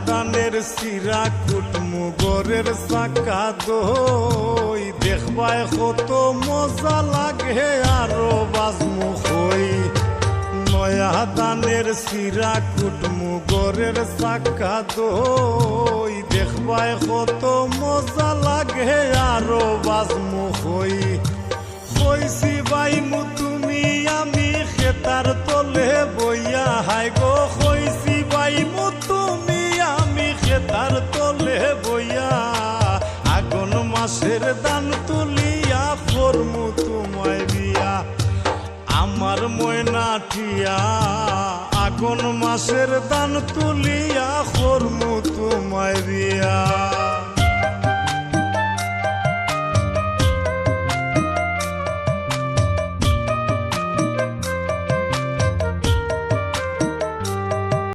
দানের সিরা কুটমু গরের চাকা দই দেখবায় কত মজা লাগে আরো বাজমু হই নয়া দানের সিরা কুটমু গরের চাকা দই দেখবায় কত মজা লাগে আরো বাজমু হই হইছি বাইমু তুমি আমি খেতার তলে বইয়া হাই গো হইছি বাইমু তুমি আমি খেতার তলে বইয়া আগুন মাসের দান তুলিয়া করমু তোমায় বিয়া আমার ময়নাটিয়া আগুন মাসের দান তুলিয়া করমু তোমায় বিয়া।